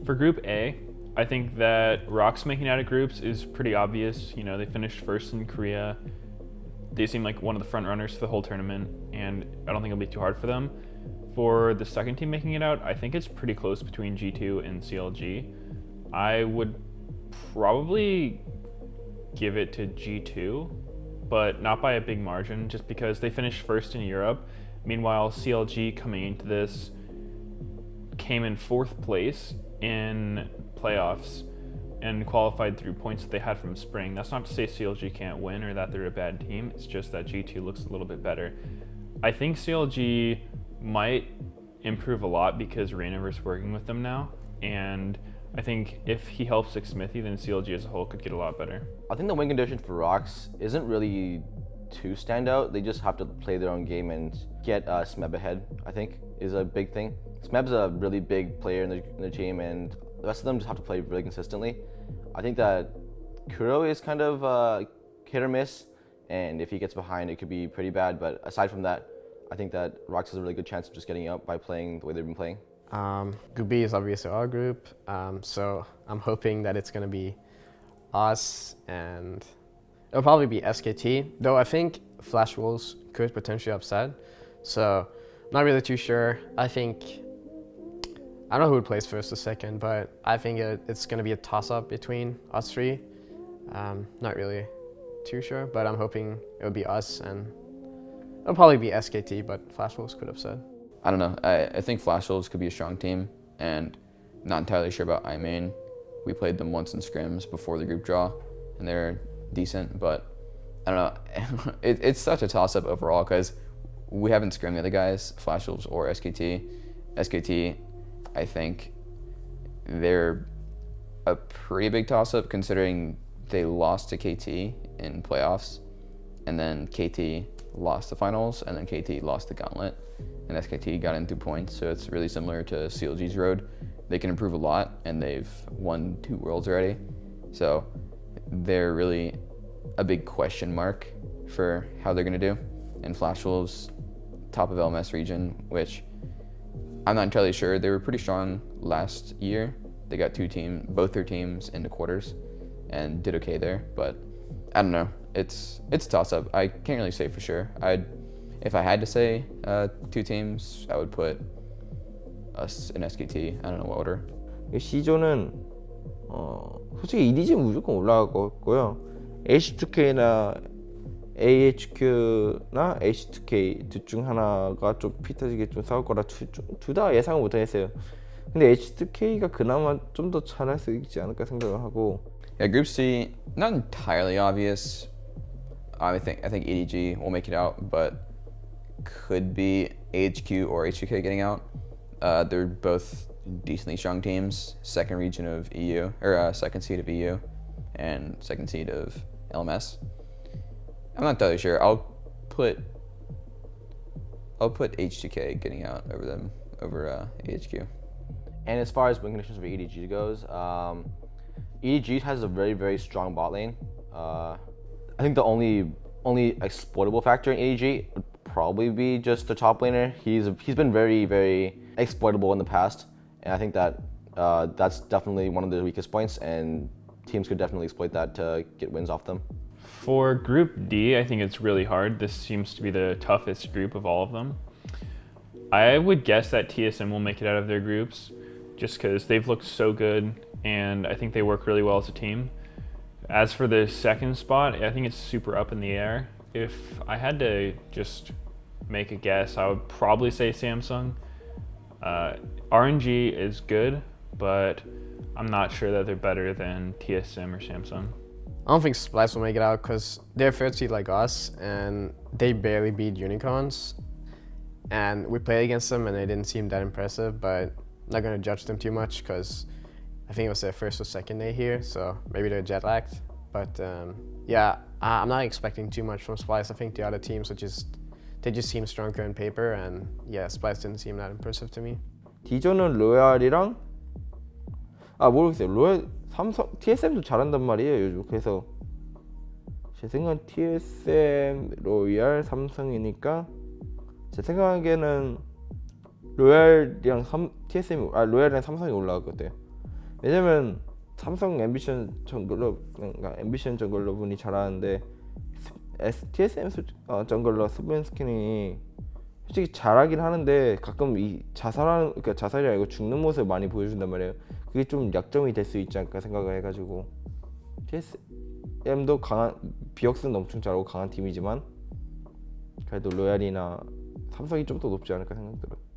For Group A, I think that ROX making out of groups is pretty obvious. You know, they finished first in Korea. They seem like one of the front runners for the whole tournament, and I don't think it'll be too hard for them. For the second team making it out, I think it's pretty close between G2 and CLG. I would probably give it to G2, but not by a big margin, just because they finished first in Europe. Meanwhile, CLG coming into this came in 4th place in playoffs and qualified through points that they had from spring. That's not to say CLG can't win or that they're a bad team, it's just that G2 looks a little bit better. I think CLG might improve a lot because Rainover's working with them now, and I think if he helps Smithy, then CLG as a whole could get a lot better. I think the win condition for ROX isn't really too standout. They just have to play their own game and get Smeb ahead, I think, is a big thing. Smeb's a really big player in the team, and the rest of them just have to play really consistently. I think that Kuro is kind of hit or miss, and if he gets behind, it could be pretty bad. But aside from that, I think that ROX has a really good chance of just getting out by playing the way they've been playing. Group B is obviously our group, so I'm hoping that it's going to be us, and it'll probably be SKT, though I think Flash Wolves could potentially upset, so I'm not really too sure. I don't know who plays first or second, but I think it's going to be a toss-up between us three. Not really too sure, but I'm hoping it'll be us, and it'll probably be SKT, but Flash Wolves could upset. I don't know. I think Flash Wolves could be a strong team, and I'm not entirely sure about iMain. We played them once in scrims before the group draw, and they're decent, but I don't know. It's such a toss-up overall because we haven't scrimmed the other guys, Flash Wolves or SKT. SKT, I think they're a pretty big toss-up considering they lost to KT in playoffs, and then KT lost the finals, and then KT lost the gauntlet, and SKT got in through points, so it's really similar to CLG's road. They can improve a lot, and they've won 2 Worlds already, so they're really a big question mark for how they're gonna do. And Flash Wolves, top of LMS region, which I'm not entirely sure. They were pretty strong last year. They got both their teams into quarters and did okay there, but I don't know. It's a toss-up. I can't really say for sure. If I had to say 2 teams, I would put us and SKT. I don't know what order. C조는 솔직히 EDG는 무조건 올라갈 거고요. H2K나 AHQ나 H2K 둘 중 하나가 좀 피 터지게 좀 싸울 거라 둘 다 예상을 못 하겠어요. 근데 H2K가 그나마 좀 더 잘할 수 있지 않을까 생각을 하고. Yeah, Group C, not entirely obvious. I think EDG will make it out, but could be AHQ or H2K getting out. They're both decently strong teams. Second region of EU, or second seed of EU, and second seed of LMS. I'm not entirely sure. I'll put H2K getting out over AHQ. And as far as win conditions for EDG goes, EDG has a very, very strong bot lane. I think the only exploitable factor in EDG would probably be just the top laner. He's been very, very exploitable in the past, and I think that that's definitely one of the weakest points, and teams could definitely exploit that to get wins off them. For Group D, I think it's really hard. This seems to be the toughest group of all of them. I would guess that TSM will make it out of their groups just because they've looked so good, and I think they work really well as a team. As for the second spot, I think it's super up in the air. If I had to just make a guess, I would probably say Samsung. RNG is good, but I'm not sure that they're better than TSM or Samsung. I don't think Splice will make it out because they're third seed like us, and they barely beat Unicorns. And we played against them, and they didn't seem that impressive, but I'm not going to judge them too much because I think it was their first or second day here, so maybe they're jet lagged. But yeah, I'm not expecting too much from Splice. I think the other teams they just seem stronger on paper, and yeah, Splice didn't seem that impressive to me. D조는 로얄이랑 모르겠어요. 로얄 삼성 TSM도 잘한단 말이에요 요즘. 그래서 제 생각은 TSM, 로얄, 삼성이니까 제 생각에는 로얄이랑 삼성이 올라갈 것 같아요. 왜냐면 삼성 앰비션 정글러 분이 잘하는데 TSM 정글러 스본스킨이 솔직히 잘하긴 하는데 가끔 이 그러니까 자살이 아니고 죽는 모습을 많이 보여준단 말이에요. 그게 좀 약점이 될 수 있지 않을까 생각을 해가지고 TSM도 비역스는 엄청 잘하고 강한 팀이지만 그래도 로얄이나 삼성이 좀 더 높지 않을까 생각 들어요.